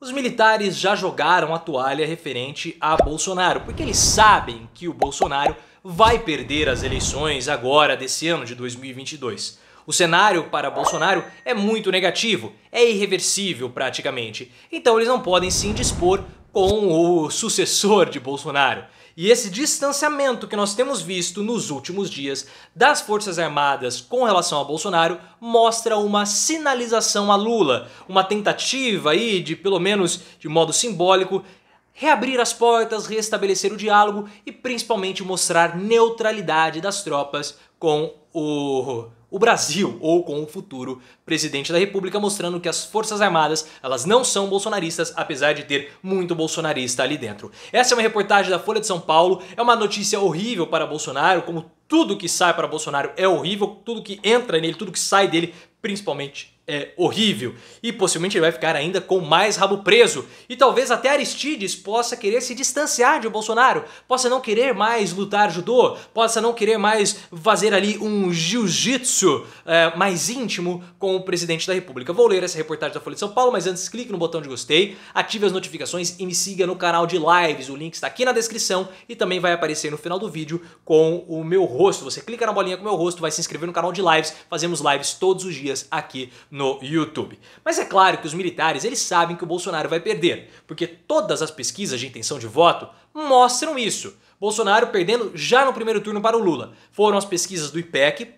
Os militares já jogaram a toalha referente a Bolsonaro, porque eles sabem que o Bolsonaro vai perder as eleições agora desse ano de 2022. O cenário para Bolsonaro é muito negativo, é irreversível praticamente. Então eles não podem se indispor com o sucessor de Bolsonaro. E esse distanciamento que nós temos visto nos últimos dias das Forças Armadas com relação a Bolsonaro mostra uma sinalização a Lula, uma tentativa aí de, pelo menos de modo simbólico, reabrir as portas, restabelecer o diálogo e principalmente mostrar neutralidade das tropas com o Brasil ou com o futuro presidente da República, mostrando que as Forças Armadas elas não são bolsonaristas, apesar de ter muito bolsonarista ali dentro. Essa é uma reportagem da Folha de São Paulo, é uma notícia horrível para Bolsonaro, como tudo que sai para Bolsonaro é horrível, tudo que entra nele, tudo que sai dele, principalmente é horrível. E possivelmente ele vai ficar ainda com mais rabo preso. E talvez até Aristides possa querer se distanciar de Bolsonaro, possa não querer mais lutar judô, possa não querer mais fazer ali um jiu-jitsu mais íntimo com o presidente da República. Vou ler essa reportagem da Folha de São Paulo, mas antes clique no botão de gostei, ative as notificações e me siga no canal de lives. O link está aqui na descrição e também vai aparecer no final do vídeo com o meu rosto. Você clica na bolinha com o meu rosto, vai se inscrever no canal de lives. Fazemos lives todos os dias aqui no YouTube. Mas é claro que os militares eles sabem que o Bolsonaro vai perder, porque todas as pesquisas de intenção de voto mostram isso. Bolsonaro perdendo já no primeiro turno para o Lula. Foram as pesquisas do IPEC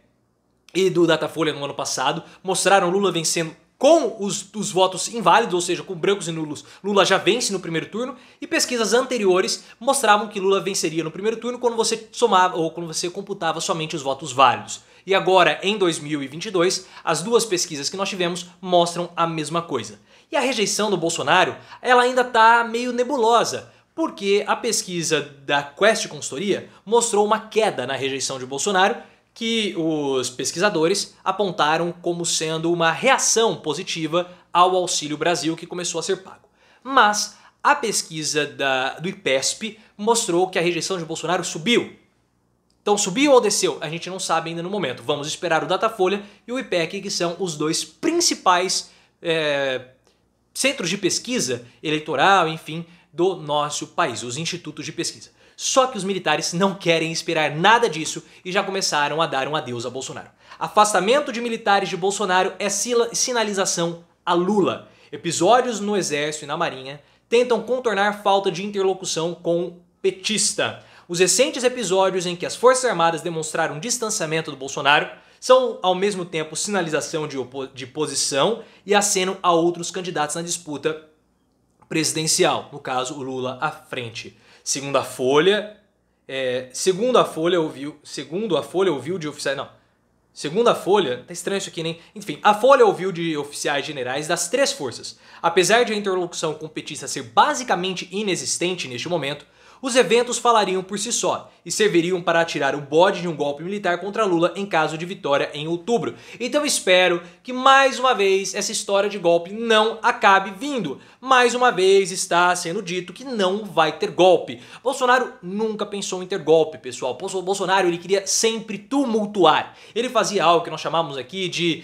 e do Datafolha no ano passado, mostraram Lula vencendo com os votos inválidos, ou seja, com brancos e nulos, Lula já vence no primeiro turno, e pesquisas anteriores mostravam que Lula venceria no primeiro turno quando você somava ou quando você computava somente os votos válidos. E agora, em 2022, as duas pesquisas que nós tivemos mostram a mesma coisa. E a rejeição do Bolsonaro, ela ainda está meio nebulosa, porque a pesquisa da Quest Consultoria mostrou uma queda na rejeição de Bolsonaro, que os pesquisadores apontaram como sendo uma reação positiva ao Auxílio Brasil que começou a ser pago. Mas a pesquisa do IPESP mostrou que a rejeição de Bolsonaro subiu. Então subiu ou desceu? A gente não sabe ainda no momento. Vamos esperar o Datafolha e o IPEC, que são os dois principais centros de pesquisa eleitoral, enfim, do nosso país, os institutos de pesquisa. Só que os militares não querem esperar nada disso e já começaram a dar um adeus a Bolsonaro. Afastamento de militares de Bolsonaro é sinalização a Lula. Episódios no Exército e na Marinha tentam contornar falta de interlocução com petista. Os recentes episódios em que as Forças Armadas demonstraram distanciamento do Bolsonaro são ao mesmo tempo sinalização de posição e aceno a outros candidatos na disputa presidencial, no caso o Lula à frente. Segundo a Folha ouviu de oficiais... Não. Segundo a Folha... Tá estranho isso aqui, né? Enfim, a Folha ouviu de oficiais generais das três forças. Apesar de a interlocução com o petista ser basicamente inexistente neste momento, os eventos falariam por si só e serviriam para atirar o bode de um golpe militar contra Lula em caso de vitória em outubro. Então espero que mais uma vez essa história de golpe não acabe vindo. Mais uma vez está sendo dito que não vai ter golpe. Bolsonaro nunca pensou em ter golpe, pessoal. Bolsonaro ele queria sempre tumultuar. Ele fazia algo que nós chamamos aqui de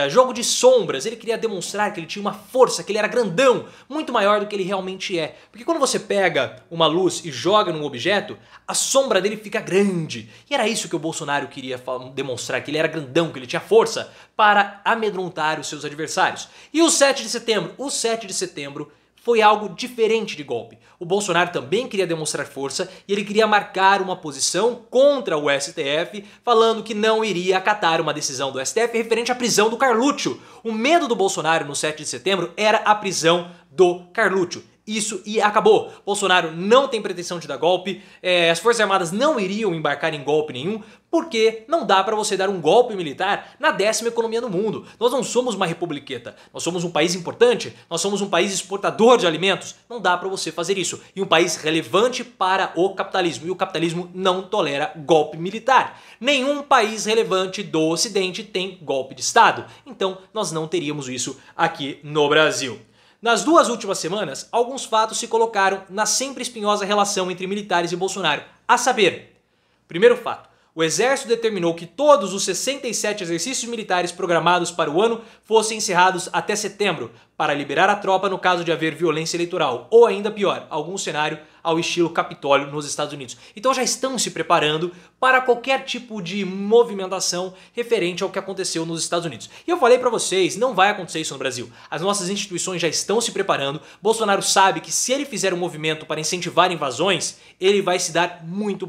jogo de sombras. Ele queria demonstrar que ele tinha uma força, que ele era grandão, muito maior do que ele realmente é. Porque quando você pega uma luz e joga num objeto, a sombra dele fica grande. E era isso que o Bolsonaro queria demonstrar, que ele era grandão, que ele tinha força para amedrontar os seus adversários. E o 7 de setembro? O 7 de setembro foi algo diferente de golpe. O Bolsonaro também queria demonstrar força e ele queria marcar uma posição contra o STF, falando que não iria acatar uma decisão do STF referente à prisão do Carluccio. O medo do Bolsonaro no 7 de setembro era a prisão do Carluccio. Isso e acabou. Bolsonaro não tem pretensão de dar golpe, as Forças Armadas não iriam embarcar em golpe nenhum, porque não dá para você dar um golpe militar na 10ª economia do mundo. Nós não somos uma republiqueta, nós somos um país importante, nós somos um país exportador de alimentos, não dá para você fazer isso. E um país relevante para o capitalismo, e o capitalismo não tolera golpe militar. Nenhum país relevante do Ocidente tem golpe de Estado, então nós não teríamos isso aqui no Brasil. Nas duas últimas semanas, alguns fatos se colocaram na sempre espinhosa relação entre militares e Bolsonaro. A saber, primeiro fato, o Exército determinou que todos os 67 exercícios militares programados para o ano fossem encerrados até setembro, para liberar a tropa no caso de haver violência eleitoral, ou ainda pior, algum cenário ao estilo Capitólio nos Estados Unidos. Então já estão se preparando para qualquer tipo de movimentação referente ao que aconteceu nos Estados Unidos. E eu falei para vocês, não vai acontecer isso no Brasil. As nossas instituições já estão se preparando. Bolsonaro sabe que se ele fizer um movimento para incentivar invasões, ele vai se dar muito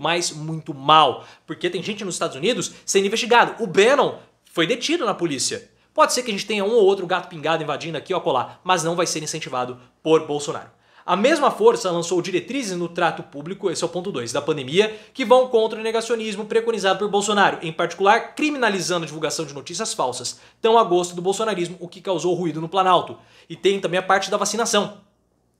mal. Porque tem gente nos Estados Unidos sendo investigado. O Bannon foi detido na polícia. Pode ser que a gente tenha um ou outro gato pingado invadindo aqui ou acolá, mas não vai ser incentivado por Bolsonaro. A mesma força lançou diretrizes no trato público, esse é o ponto 2, da pandemia, que vão contra o negacionismo preconizado por Bolsonaro, em particular criminalizando a divulgação de notícias falsas, tão a gosto do bolsonarismo, o que causou ruído no Planalto. E tem também a parte da vacinação.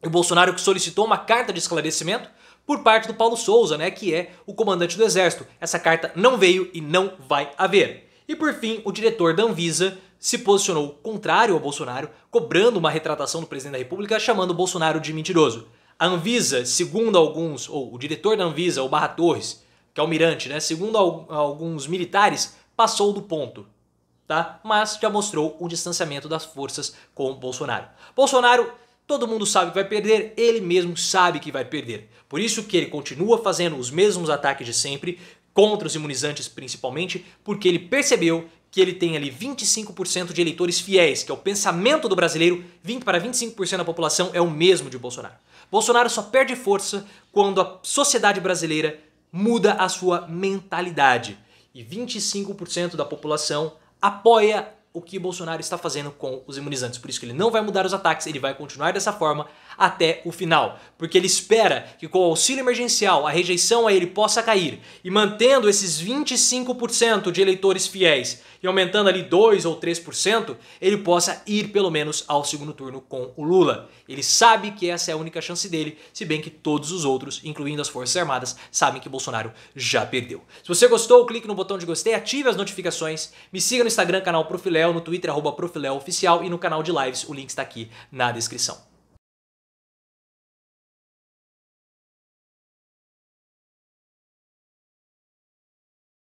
O Bolsonaro que solicitou uma carta de esclarecimento por parte do Paulo Souza, que é o comandante do Exército. Essa carta não veio e não vai haver. E por fim, o diretor da Anvisa se posicionou contrário ao Bolsonaro, cobrando uma retratação do presidente da República, chamando o Bolsonaro de mentiroso. A Anvisa, segundo alguns, ou o diretor da Anvisa, o Barra Torres, que é o almirante, segundo alguns militares, passou do ponto, tá? Mas já mostrou um distanciamento das forças com o Bolsonaro. Bolsonaro, todo mundo sabe que vai perder, ele mesmo sabe que vai perder. Por isso que ele continua fazendo os mesmos ataques de sempre, contra os imunizantes principalmente, porque ele percebeu que ele tem ali 25% de eleitores fiéis, que é o pensamento do brasileiro, 20 para 25% da população é o mesmo de Bolsonaro. Bolsonaro só perde força quando a sociedade brasileira muda a sua mentalidade. E 25% da população apoia o que Bolsonaro está fazendo com os imunizantes. Por isso que ele não vai mudar os ataques, ele vai continuar dessa forma até o final. Porque ele espera que com o auxílio emergencial a rejeição a ele possa cair. E mantendo esses 25% de eleitores fiéis e aumentando ali 2 ou 3%, ele possa ir pelo menos ao segundo turno com o Lula. Ele sabe que essa é a única chance dele, se bem que todos os outros, incluindo as Forças Armadas, sabem que Bolsonaro já perdeu. Se você gostou, clique no botão de gostei, ative as notificações, me siga no Instagram, canal Profiléu, no Twitter, @profileoficial e no canal de lives, o link está aqui na descrição.